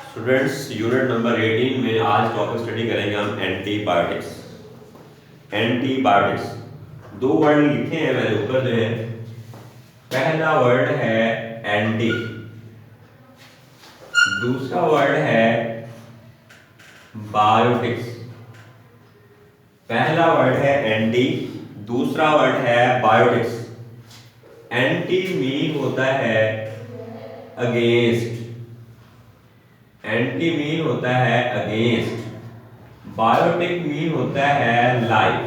Students, unit number 18 में आज topic study करेंगे हम एंटीबायोटिक्स। एंटीबायोटिक्स दो वर्ड लिखे हैं मैंने ऊपर जो है। पहला वर्ड है एंटी, दूसरा वर्ड है बायोटिक्स। पहला वर्ड है एंटी, दूसरा वर्ड है बायोटिक्स। एंटी मीन होता है अगेंस्ट, एंटी मीन होता है अगेंस्ट। बायोटिक मीन होता है लाइफ,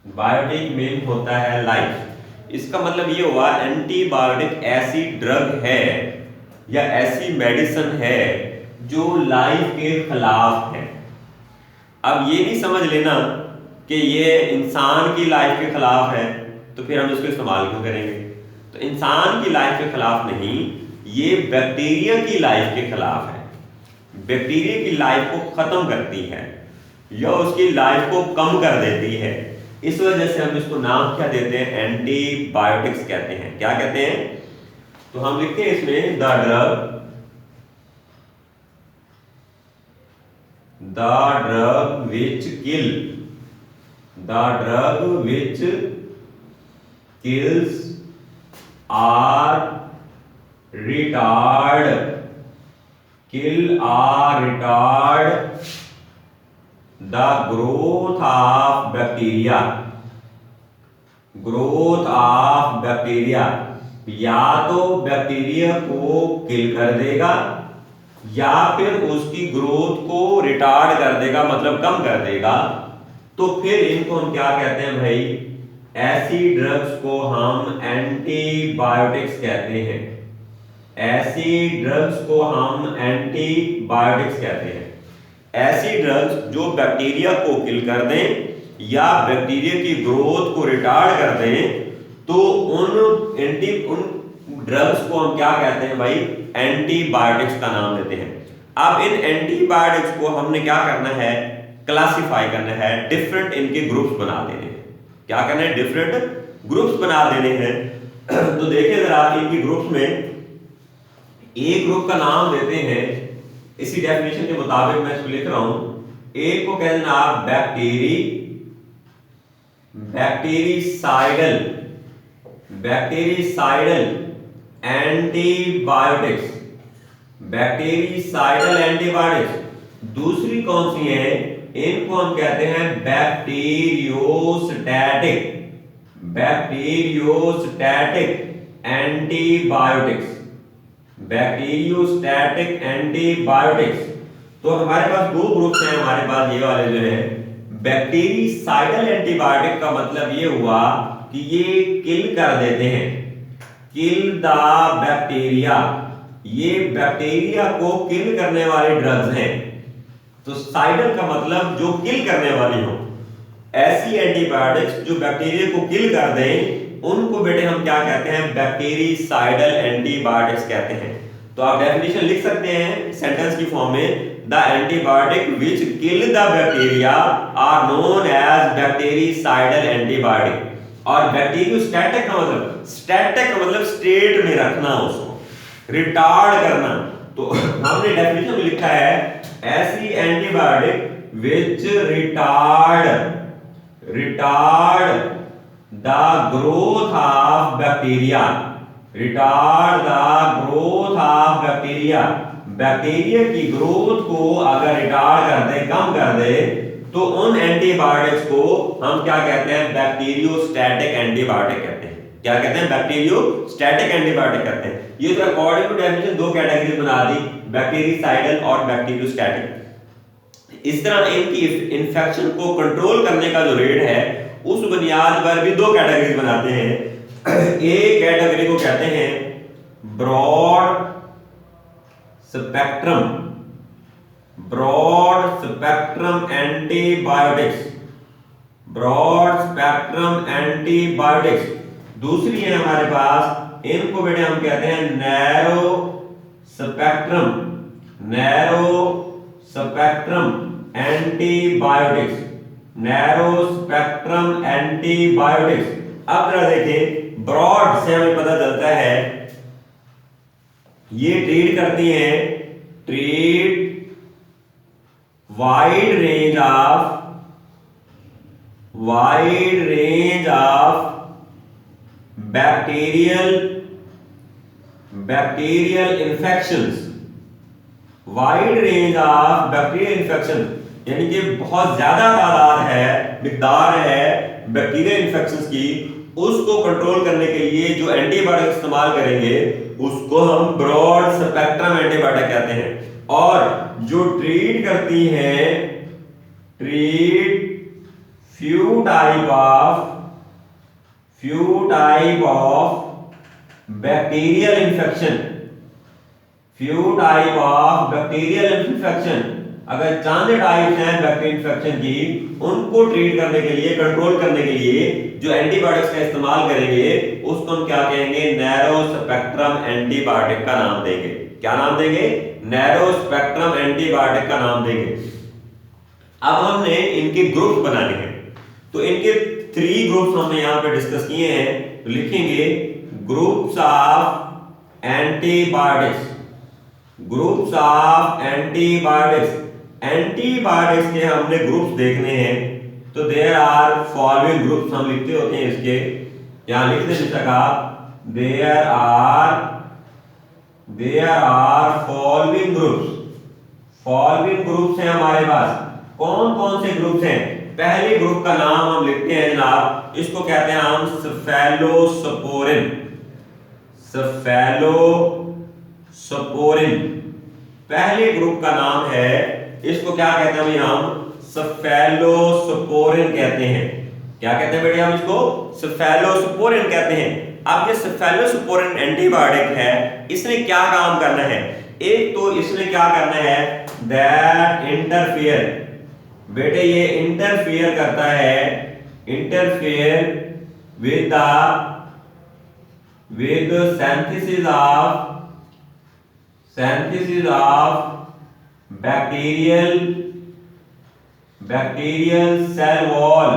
बायोटिक मीन होता है लाइफ। इसका मतलब ये हुआ एंटीबायोटिक ऐसी ड्रग है या ऐसी मेडिसिन है जो लाइफ के खिलाफ है। अब ये नहीं समझ लेना कि ये इंसान की लाइफ के खिलाफ है तो फिर हम इसको इस्तेमाल क्यों करेंगे। तो इंसान की लाइफ के खिलाफ नहीं, ये बैक्टीरिया की लाइफ के खिलाफ है। बैक्टीरिया की लाइफ को खत्म करती है या उसकी लाइफ को कम कर देती है। इस वजह से हम इसको नाम क्या देते हैं, एंटीबायोटिक्स कहते हैं। क्या कहते हैं? तो हम लिखते हैं इसमें the drug which kill, the drug which kills or retard the growth of bacteria, growth of bacteria। या तो बैक्टीरिया को किल कर देगा या फिर उसकी ग्रोथ को रिटार्ड कर देगा, मतलब कम कर देगा। तो फिर इनको हम क्या कहते हैं भाई? ऐसी ड्रग्स को हम एंटीबायोटिक्स कहते हैं। ऐसी ड्रग्स को हम एंटीबायोटिक्स कहते हैं। ऐसी ड्रग्स जो बैक्टीरिया को किल कर दें या बैक्टीरिया की ग्रोथ को रिटार्ड कर दें, तो उन ड्रग्स को हम क्या कहते हैं भाई? एंटीबायोटिक्स का नाम देते हैं। अब इन एंटीबायोटिक्स को हमने क्या करना है? क्लासिफाई करना है, डिफरेंट इनके ग्रुप्स बना देने हैं। क्या करना है? डिफरेंट ग्रुप्स बना देने हैं। तो देखिए जरा इनकी ग्रुप्स में एक ग्रुप का नाम देते हैं, इसी डेफिनेशन के मुताबिक मैं इसको लिख रहा हूं। एक को कहते हैं आप bactericidal, bactericidal antibiotics, bactericidal antibiotics. दूसरी कौन सी है? इनको हम कहते हैं bacteriostatic, bacteriostatic antibiotics, bacteriostatic antibiotics. तो हमारे पास दो ग्रुप्स हैं हमारे पास, ये वाले जो है। बैक्टीरिसाइडल एंटीबायोटिक का मतलब ये हुआ कि ये किल कर देते हैं, किल द बैक्टीरिया। ये बैक्टीरिया को किल करने वाली ड्रग्स हैं। तो साइडल का मतलब जो किल करने वाली हो। ऐसी एंटीबायोटिक्स जो बैक्टीरिया को किल कर दें, उनको बेटे हम क्या कहते हैं? बैक्टीरिसाइडल एंटीबायोटिक्स कहते हैं। तो आप डेफिनेशन लिख सकते हैं सेंटेंस की फॉर्म में, the antibiotic which kill the bacteria are known as bactericidal antibiotic. और बैक्टीरियोस्टैटिक का मतलब, स्टैटिक का मतलब स्टेट में रखना, उसको रिटार्ड करना। तो हमने डेफिनेशन में लिखा है ऐसी antibiotic which retard the growth of bacteria, retard the growth of bacteria. Bacteria की ग्रोथ को अगर रिटार्ड कर दे, कम कर दे, तो उन एंटीबायोटिक्स को हम क्या कहते हैं? बैक्टीरियोस्टैटिक एंटीबायोटिक कहते हैं। क्या कहते हैं? बैक्टीरियोस्टैटिक एंटीबायोटिक कहते हैं। ये तो अकॉर्डिंग टू डेफिनेशन दो कैटेगरीज बना दी, बैक्टीरिसाइडल और बैक्टीरियोस्टैटिक। इस तरह इनकी इन्फेक्शन को कंट्रोल करने का जो रेट है, उस बुनियाद पर भी दो कैटेगरीज बनाते हैं। एक कैटेगरी को कहते हैं broad spectrum, broad spectrum antibiotics, broad spectrum antibiotics. दूसरी है हमारे पास, इनको बेटे हम कहते हैं narrow spectrum, narrow spectrum antibiotics, narrow spectrum antibiotics. अब जरा देखें, ब्रॉड से हमें पता चलता है ये ट्रीट करती हैं, treat wide range of bacterial infections, wide range of bacterial infection, यानी कि बहुत ज्यादा तादाद है, मिकदार है बैक्टीरियल इन्फेक्शंस की, उसको कंट्रोल करने के लिए जो एंटीबायोटिक इस्तेमाल करेंगे उसको हम ब्रॉड स्पेक्ट्रम एंटीबायोटिक कहते हैं। और जो ट्रीट करती हैं, treat few type of bacterial infection, अगर चांद टाइप्स हैं बैक्टीरियल इन्फेक्शन की, उनको ट्रीट करने के लिए, कंट्रोल करने के लिए जो एंटीबायोटिक्स का इस्तेमाल करेंगे उसको हम क्या कहेंगे, नैरो स्पेक्ट्रम एंटीबायोटिक का नाम देंगे। क्या नाम देंगे? नैरो स्पेक्ट्रम एंटीबायोटिक का नाम देंगे। अब हमने इनके ग्रुप बनाने हैं, तो इनके 3 ग्रुप्स हमने यहां पे डिस्कस किए हैं, तो लिखेंगे groups of antibiotics, groups of antibiotics. Antibiotics के हमने ग्रुप्स देखने हैं, तो देयर आर फॉलोइंग ग्रुप्स हम लिखते होते हैं इसके, यहां लिख दे शिक्षक आप, देयर आर फॉलोइंग ग्रुप्स हैं हमारे पास। कौन कौन से ग्रुप्स हैं? पहले ग्रुप का नाम हम लिखते हैं जनाब, इसको कहते हैं हम सेफेलोस्पोरिन। पहले ग्रुप का नाम है, इसको क्या कहते हैं हम सेफेलोस्पोरिन कहते हैं। क्या कहते हैं बेटे? हम इसको सेफेलोस्पोरिन कहते हैं। अब ये सेफेलोस्पोरिन एंटीबायोटिक है, इसने क्या काम करना है? एक तो इसने क्या करना है, दैट इंटरफियर, बेटे ये इंटरफियर करता है, interfere with synthesis of bacterial cell wall,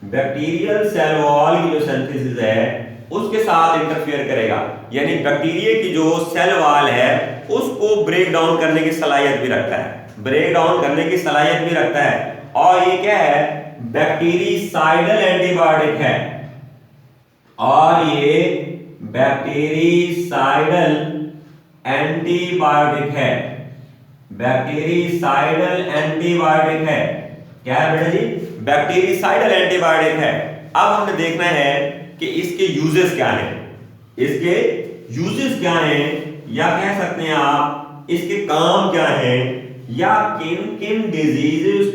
bacterial cell wall की जो सिंथेसिस है उसके साथ इंटरफियर करेगा, यानी बैक्टीरिया की जो सेल वॉल है उसको ब्रेक डाउन करने की सलाहियत भी रखता है, और ये क्या है? बैक्टीरिसाइडल एंटीबायोटिक है, और ये बैक्टीरिसाइडल एंटीबायोटिक है, क्या है बेटा जी? बैक्टीरिसाइडल एंटीबायोटिक है। अब हमने देखना है कि इसके यूजेस क्या हैं, या कह सकते हैं आप इसके काम क्या हैं, या किन किन डिजीजेस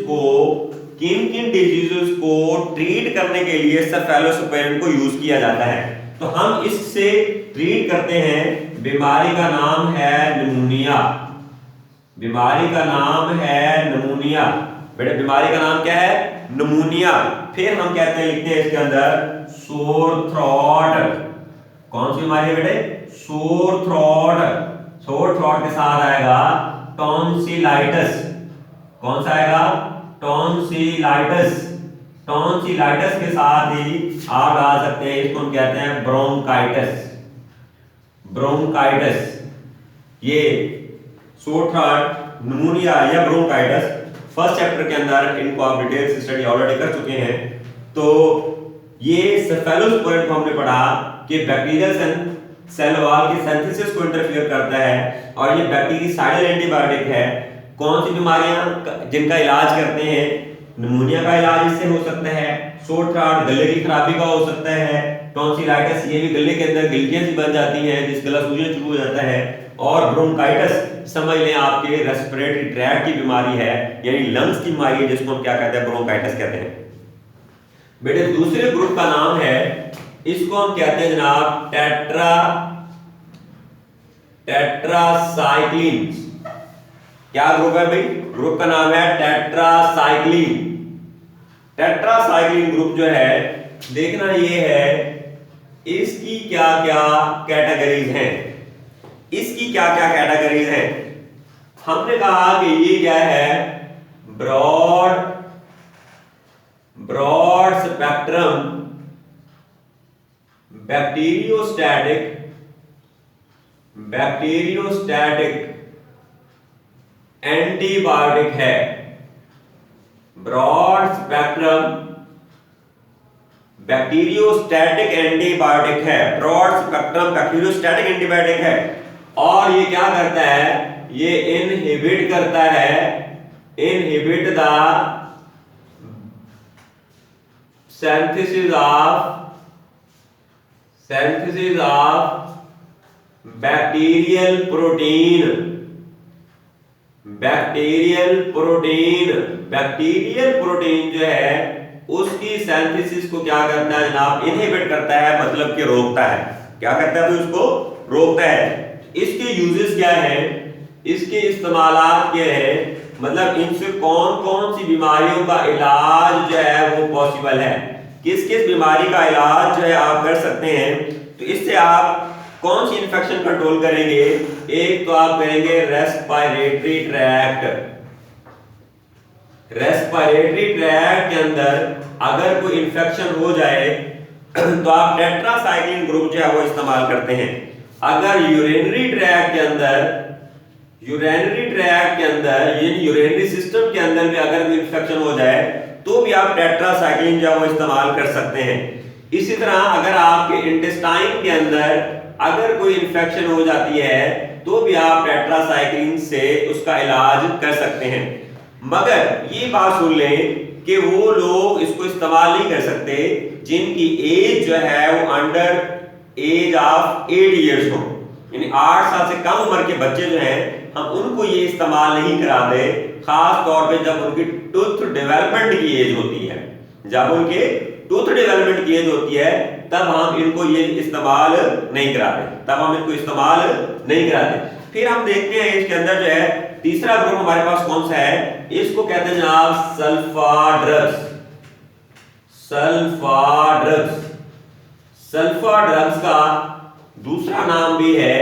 को ट्रीट करने के लिए सेफेलोस्पोरिन को यूज किया जाता है। तो हम इससे ट्रीट करते हैं, बीमारी का नाम है निमोनिया, बेटा बीमारी का नाम क्या है? निमोनिया। फिर हम कहते हैं, लिखते हैं इसके अंदर सोर थ्रोट। कौन सी बीमारी है बेटे? सोर थ्रोट के साथ आएगा टॉन्सिलाइटिस। कौन सा आएगा? टॉन्सिलाइटिस के साथ ही आप आ सकते हैं, इसको हम कहते हैं ब्रोंकाइटिस। ये सोर थ्रोट, निमोनिया या ब्रोंकाइटिस फर्स्ट चैप्टर के अंदर इनको आप डिटेल से स्टडी ऑलरेडी कर चुके हैं। तो ये सेफेलोस्पोरिन को हमने पढ़ा कि बैक्टीरियल सेल वॉल की सिंथेसिस को इंटरफियर करता है, और ये बैक्टीरिसाइडल एंटीबायोटिक है। कौन सी बीमारियां जिनका इलाज करते हैं? निमोनिया का इलाज इससे हो सकता है, सोर थ्रोट गले की खराबी का हो सकता है, टॉन्सिलाइटिस ये भी गले के अंदर गिल्टियां सी बन जाती हैं जिस गला सूजन शुरू हो जाता है, और ब्रोंकाइटिस समझ लें आपके रेस्पिरेटरी ट्रैक्ट की बीमारी है, यानी लंग्स की बीमारी है, जिसको हम क्या कहते हैं? ब्रोंकाइटिस कहते हैं। बेटे दूसरे ग्रुप का नाम है, इसको हम कहते हैं जनाब टेट्रासाइक्लिन। क्या ग्रुप है भाई? ग्रुप का नाम है टेट्रासाइक्लिन ग्रुप जो है, देखना ये है इसकी क्या क्या कैटेगरीज हैं। हमने कहा कि ये क्या है? Broad spectrum bacteriostatic bacteriostatic antibiotic है, ब्रॉड स्पेक्ट्रम बैक्टीरियोस्टैटिक एंटीबायोटिक है, ब्रॉड स्पेक्ट्रम बैक्टीरियोस्टैटिक एंटीबायोटिक है। और ये क्या करता है, ये इनहिबिट करता है, inhibit the synthesis of bacterial protein, bacterial protein जो है उसकी सिंथेसिस को क्या करता है जनाब, इनहिबिट करता है, मतलब कि रोकता है। क्या करता है, तो उसको रोकता है। इसके यूजेस क्या है, इसके इस्तेमालात क्या है, मतलब इनसे कौन कौन सी बीमारियों का इलाज जो है वो पॉसिबल है, किस किस बीमारी का इलाज जो है आप कर सकते हैं। तो इससे आप कौन सी इन्फेक्शन कंट्रोल करेंगे, एक तो आप करेंगे रेस्पिरेटरी ट्रैक्ट। रेस्पिरेटरी ट्रैक्ट के अंदर अगर कोई इन्फेक्शन हो जाए तो आप टेट्रासाइक्लिन ग्रुप जो है वो इस्तेमाल करते हैं। अगर यूरिनरी ट्रैक्ट के अंदर यूरिनरी सिस्टम के अंदर भी अगर कोई इन्फेक्शन हो जाए तो भी आप टेट्रासाइक्लिन जो है वो इस्तेमाल कर सकते हैं। इसी तरह अगर आपके इंटेस्टाइन के अंदर अगर कोई इन्फेक्शन हो जाती है तो भी आप टेट्रासाइक्लिन से उसका इलाज कर सकते हैं। मगर ये बात सुन लें कि वो लोग इसको इस्तेमाल नहीं कर सकते जिनकी एज जो है वो अंडर एज ऑफ 8 इयर्स हो, यानी 8 साल से कम उम्र के बच्चे जो हैं हम उनको ये इस्तेमाल नहीं कराते, खास तौर पे जब उनकी टूथ डेवलपमेंट की एज होती है। जब उनके टूथ डेवलपमेंट की एज होती है तब हम इनको ये इस्तेमाल नहीं कराते, फिर हम देखते हैं इसके अंदर जो है तीसरा ग्रुप हमारे पास कौन सा है, इसको कहते हैं जनाब सल्फा ड्रग्स का दूसरा नाम भी है,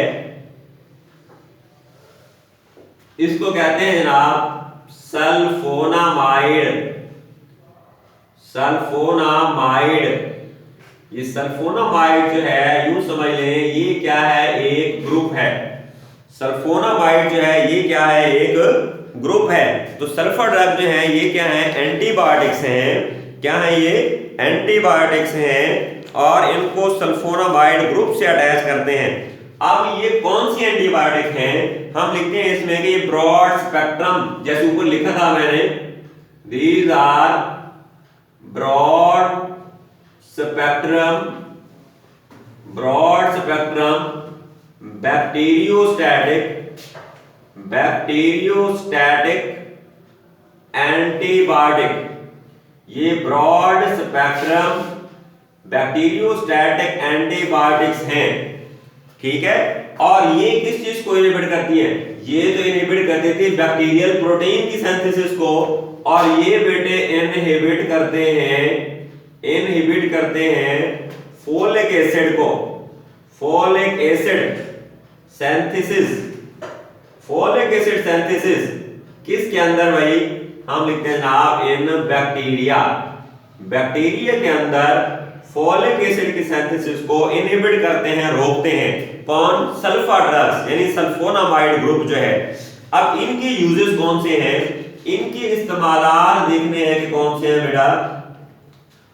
इसको कहते हैं जनाब सल्फोनामाइड। ये सल्फोनामाइड जो है यूं समझ लें ये क्या है, एक ग्रुप है। सल्फोनामाइड जो है ये क्या है, एक ग्रुप है। तो सल्फर ड्रग जो है ये क्या है, एंटीबायोटिक्स हैं। क्या है ये, एंटीबायोटिक्स हैं और इनको सल्फोनामाइड ग्रुप से अटैच करते हैं। अब ये कौन सी एंटीबायोटिक हैं, हम लिखते हैं इसमें कि ये ब्रॉड स्पेक्ट्रम, जैसे ऊपर लिखा था मैंने, these are broad spectrum bacteriostatic antibiotic. ये ब्रॉड स्पेक्ट्रम बैक्टीरियोस्टैटिक एंटीबायोटिक्स हैं, ठीक है। और ये किस चीज को इनहिबिट करती है, ये तो इनहिबिट कर देती है बैक्टीरियल प्रोटीन की सिंथेसिस को, और ये बेटे इनहिबिट करते हैं फोलिक एसिड को, फोलिक एसिड सिंथेसिस किसके अंदर भाई, हम लिखते हैं जनाब इन बैक्टीरिया के अंदर फोलिक एसिड की सिंथेसिस को इनहिबिट करते हैं, रोकते हैं। कौन, सल्फर ड्रग्स यानी सल्फोनामाइड ग्रुप जो है। अब इनके यूजेस कौन से हैं, इनके इस्तेमालात देखने हैं कि कौन से हैं बेटा।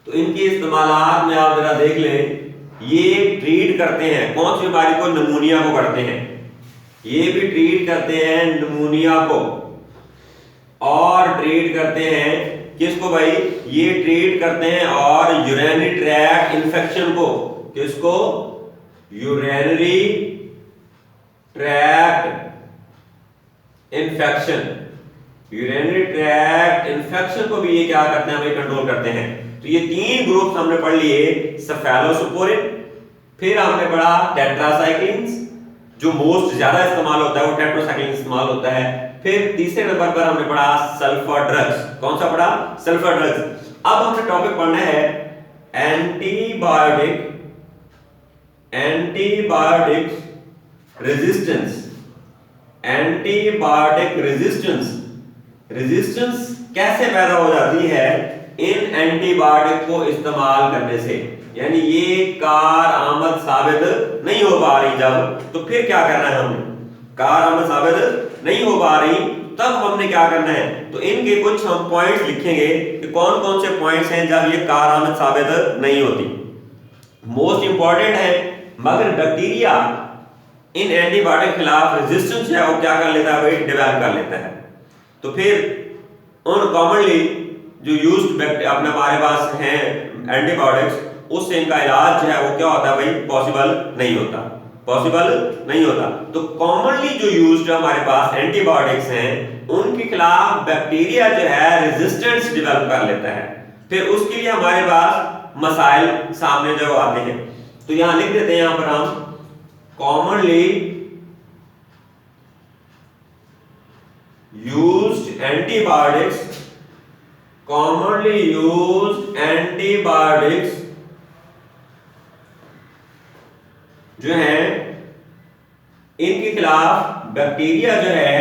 तो इनके इस्तेमालात में आप जरा देख लें, ये ट्रीट करते हैं कौन सी बीमारी को, निमोनिया को करते हैं। ये भी ट्रीट करते हैं निमोनिया को, और ट्रीट करते हैं किसको भाई, ये ट्रीट करते हैं और यूरिनरी ट्रैक्ट इन्फेक्शन को, किसको, यूरिनरी ट्रैक्ट इन्फेक्शन को भी ये क्या करते हैं भाई, कंट्रोल करते हैं। तो ये तीन ग्रुप्स हमने पढ़ लिए, सेफेलोस्पोरिन, फिर हमने पढ़ा टेट्रासाइक्लिन्स, जो मोस्ट ज्यादा इस्तेमाल होता है वो टेट्रासाइक्लिन इस्तेमाल होता है। फिर तीसरे नंबर पर हमने पढ़ा सल्फर ड्रग्स। कौन सा पढ़ा, सल्फर ड्रग्स। अब हमने टॉपिक पढ़ना है एंटीबायोटिक रेजिस्टेंस कैसे पैदा हो जाती है इन एंटीबायोटिक को इस्तेमाल करने से, यानी ये कार आमद साबित नहीं हो पा रही जब, तो फिर क्या करना है हमने, कारआमद साबित नहीं हो पा रही, तब हमने क्या करना है, तो इनके कुछ हम पॉइंट्स लिखेंगे कि कौन कौन से पॉइंट्स हैं जब ये कारआमद साबित नहीं होती। मोस्ट इंपॉर्टेंट है, मगर बैक्टीरिया इन एंटीबायोटिक के खिलाफ रेजिस्टेंस जो है वो क्या कर लेता है भाई, डेवलप कर लेता है। तो फिर उन कॉमनली जो यूज्ड अपने हमारे पास हैं एंटीबायोटिक्स, उससे इनका इलाज जो है वो क्या होता है भाई, पॉसिबल नहीं होता, पॉसिबल नहीं होता। तो कॉमनली जो यूज्ड हमारे पास एंटीबायोटिक्स हैं उनके खिलाफ बैक्टीरिया जो है रेजिस्टेंस डेवलप कर लेता है। फिर उसके लिए हमारे पास मसाइल सामने जो आते हैं, तो यहां लिख देते हैं, यहां पर हम commonly used antibiotics जो है इनके खिलाफ बैक्टीरिया जो है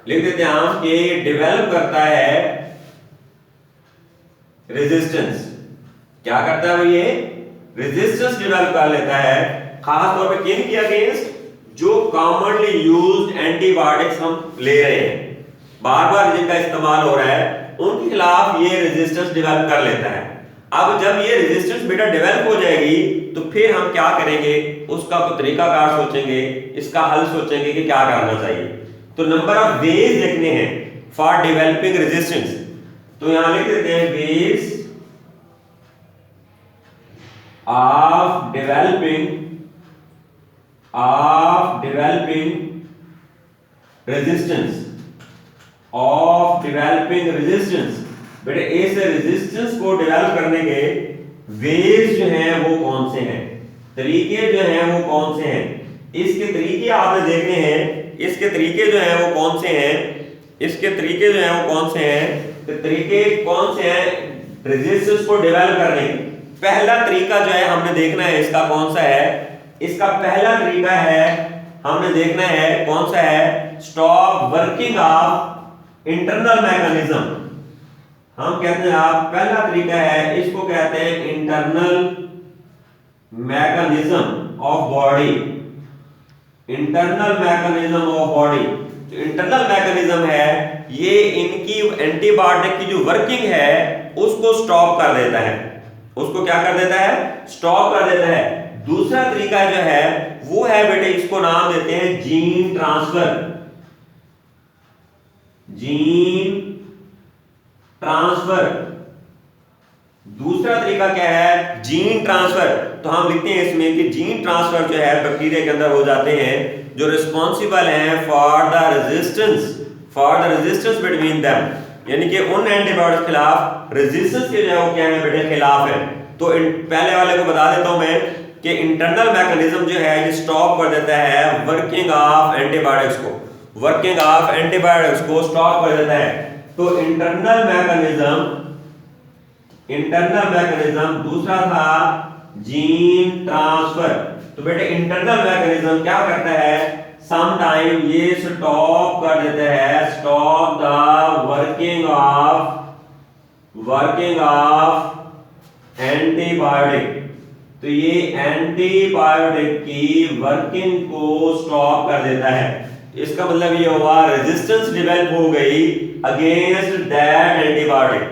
लिख देते हैं हम कि डेवलप करता है रेजिस्टेंस। क्या करता है ये, रेजिस्टेंस डेवलप कर लेता है, खास तौर पे किन के अगेंस्ट, जो कॉमनली यूज्ड एंटीबायोटिक्स हम ले रहे हैं, बार बार जिनका इस्तेमाल हो रहा है, उनके खिलाफ ये रेजिस्टेंस डेवलप कर लेता है। अब जब ये रेजिस्टेंस बेटा डेवलप हो जाएगी तो फिर हम क्या करेंगे, उसका कोई तरीकाकार सोचेंगे, इसका हल सोचेंगे कि क्या करना चाहिए। तो नंबर ऑफ वेज देखने हैं फॉर डेवलपिंग रेजिस्टेंस, तो यहां लिख देते हैं वेज of developing resistance बेटे इस रेजिस्टेंस को डेवलप करने के वेज जो हैं वो कौन से हैं, तरीके जो हैं वो कौन से हैं, इसके तरीके आपने देखने हैं, इसके तरीके जो हैं वो कौन से हैं, इसके तरीके जो हैं वो कौन से हैं, तो तरीके कौन से हैं रेजिस्टेंस को डेवलप करने के। पहला तरीका जो है हमने देखना है इसका कौन सा है, इसका पहला तरीका है हमने देखना है कौन सा है, stop working of internal mechanism. हम कहते हैं आप पहला तरीका है, इसको कहते हैं internal mechanism of body, internal mechanism of body. जो इंटरनल मैकेनिज्म है ये इनकी एंटीबायोटिक की जो वर्किंग है उसको स्टॉप कर देता है, उसको क्या कर देता है, स्टॉप कर देता है। दूसरा तरीका जो है वो है बेटे, इसको नाम देते हैं जीन ट्रांसफर, जीन ट्रांसफर। दूसरा तरीका क्या है, जीन ट्रांसफर। तो हम लिखते हैं इसमें कि जीन ट्रांसफर जो है बैक्टीरिया के अंदर हो जाते हैं जो रिस्पॉन्सिबल हैं for the resistance between them, यानी कि उन एंटीबायोटिक्स के खिलाफ रेजिस्टेंस के जो है वो क्या है बेटे, खिलाफ है। तो पहले वाले को बता देता हूं मैं कि इंटरनल मैकेनिज्म जो है ये स्टॉप कर देता है वर्किंग ऑफ एंटीबायोटिक्स को, वर्किंग ऑफ एंटीबायोटिक्स को स्टॉप कर देता है। तो इंटरनल मैकेनिज्म दूसरा था जीन ट्रांसफर। तो बेटे इंटरनल मैकेनिज्म क्या करता है, सम टाइम ये स्टॉप कर देता है, stop the working of antibiotic. तो ये एंटीबायोटिक की वर्किंग को स्टॉप कर देता है। इसका मतलब ये हुआ रेजिस्टेंस डेवलप हो गई अगेंस्ट दैट एंटीबायोटिक,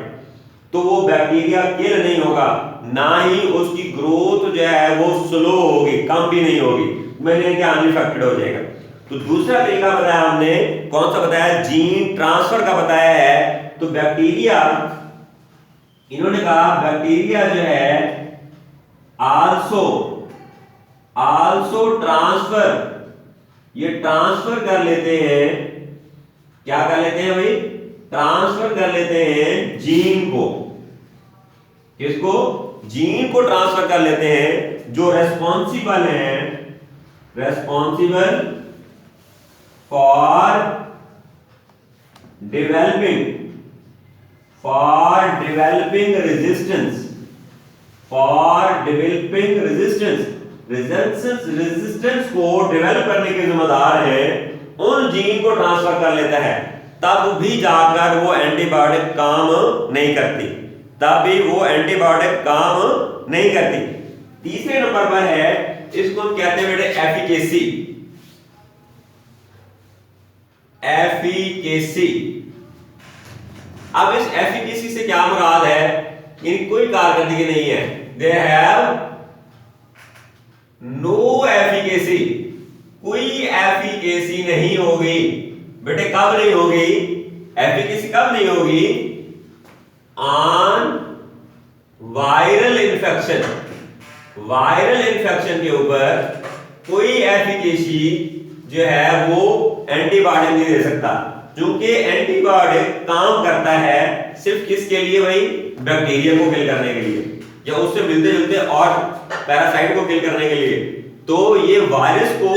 तो वो बैक्टीरिया किल नहीं होगा, ना ही उसकी ग्रोथ जो है वो स्लो होगी, कम भी नहीं होगी, मैंने क्या अनइफेक्टेड हो जाएगा। तो दूसरा तरीका बताया हमने, कौन सा बताया, जीन ट्रांसफर का बताया है। तो बैक्टीरिया, इन्होंने कहा बैक्टीरिया जो है आल्सो ट्रांसफर, ये ट्रांसफर कर लेते हैं, क्या कर लेते हैं भाई, ट्रांसफर कर लेते हैं जीन को, किसको, जीन को ट्रांसफर कर लेते हैं जो रेस्पॉन्सिबल है, रेस्पॉन्सिबल फॉर डेवलपिंग रेजिस्टेंस को डेवलप करने के जिम्मेदार है, उन जीन को ट्रांसफर कर लेता है, तब भी जाकर वो एंटीबायोटिक काम नहीं करती, तब भी वो एंटीबायोटिक काम नहीं करती। तीसरे नंबर पर है, इसको हम कहते हैं बेटे एफिकेसी। एफिकेसी। अब इस एफिकेसी से क्या मुराद है? इनकी कोई कारकर्दगी नहीं है, दे हैव नो एफिकेसी, कोई एफिकेसी नहीं होगी। बेटे कब नहीं होगी? एफिकेसी कब नहीं होगी? On viral infection. Viral infection के ऊपर कोई एफिकेसी जो है वो एंटीबायोटिक नहीं दे सकता, क्योंकि एंटीबायोटिक काम करता है सिर्फ किसके लिए भाई? बैक्टीरिया को किल करने के लिए या उससे मिलते जुलते और पैरासाइट को किल करने के लिए। तो ये वायरस को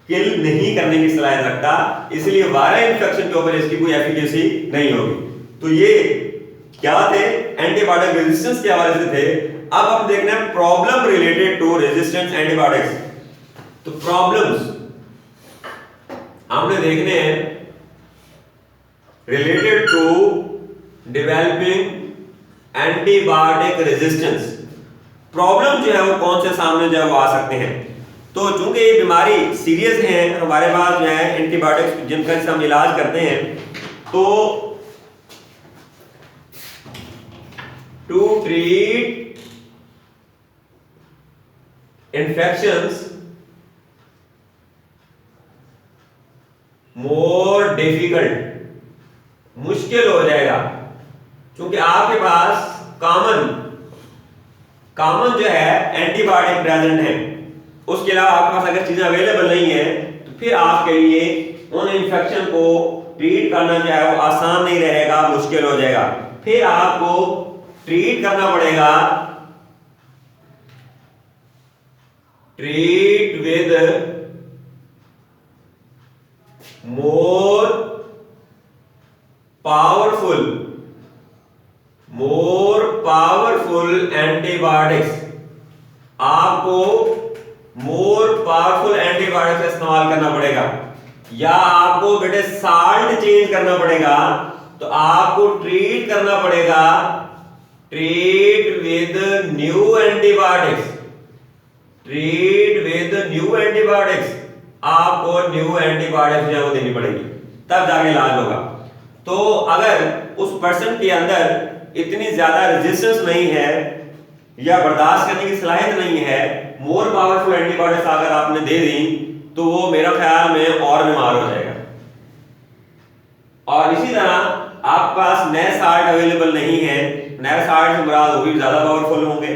किल नहीं करने की सलाहियत रखता, इसलिए वायरल इन्फेक्शन के ऊपर इसकी कोई एफिकेसी नहीं होगी। तो ये क्या थे? एंटीबायोटिक रेजिस्टेंस के हवाले से थे। अब हम देखना है problem related to resistance antibiotics. तो प्रॉब्लम्स हमने देखने हैं related to developing antibiotic resistance. Problem जो है वो कौन से सामने जो है वो आ सकते हैं? तो चूंकि ये बीमारी सीरियस है, हमारे पास जो है एंटीबायोटिक्स जिनका हम इलाज करते हैं, तो to treat infections more difficult, मुश्किल हो जाएगा, क्योंकि आपके पास कॉमन जो है एंटीबायोटिक प्रेजेंट है, उसके अलावा आपके पास अगर चीजें अवेलेबल नहीं है तो फिर आपके लिए उन इन्फेक्शन को ट्रीट करना जो है वो आसान नहीं रहेगा, मुश्किल हो जाएगा। फिर आपको ट्रीट करना पड़ेगा, treat with more powerful antibiotics. आपको मोर पावरफुल एंटीबायोटिक्स का इस्तेमाल करना पड़ेगा, या आपको बेटे साल्ट चेंज करना पड़ेगा। तो आपको ट्रीट करना पड़ेगा, treat with new antibiotics, treat with new antibiotics. आपको न्यू एंटीबायोटिक्स जो है वो देनी पड़ेगी, तब जाके इलाज होगा। तो अगर उस पर्सन के अंदर इतनी ज्यादा रेजिस्टेंस नहीं है या बर्दाश्त करने की सलाहियत नहीं है, मोर पावरफुल एंटीबायोटिक्स अगर आपने दे दी तो वो मेरा ख्याल में और बीमार हो जाएगा। और इसी तरह आपके पास नए साल्ट अवेलेबल नहीं है, नए साल्ट से मुराद वो भी ज्यादा पावरफुल होंगे,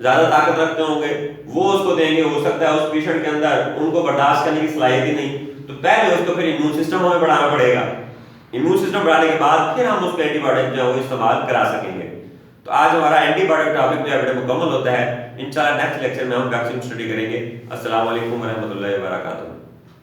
ज्यादा ताकत रखते होंगे, वो उसको देंगे, हो सकता है उस पेशेंट के अंदर उनको बर्दाश्त करने की सलाहियत ही नहीं, तो पहले उसको फिर इम्यून सिस्टम हमें बढ़ाना पड़ेगा। इम्यून सिस्टम बढ़ाने के बाद फिर हम उसको एंटीबायोटिक जो है वो इस्तेमाल करा सकेंगे। तो आज हमारा एंटीबायोटिक टॉपिक जो है मुकम्मल होता है। इंशाल्लाह नेक्स्ट लेक्चर में हम वैक्सीन स्टडी करेंगे। अस्सलाम वालेकुम व रहमतुल्लाहि व बरकातुहू।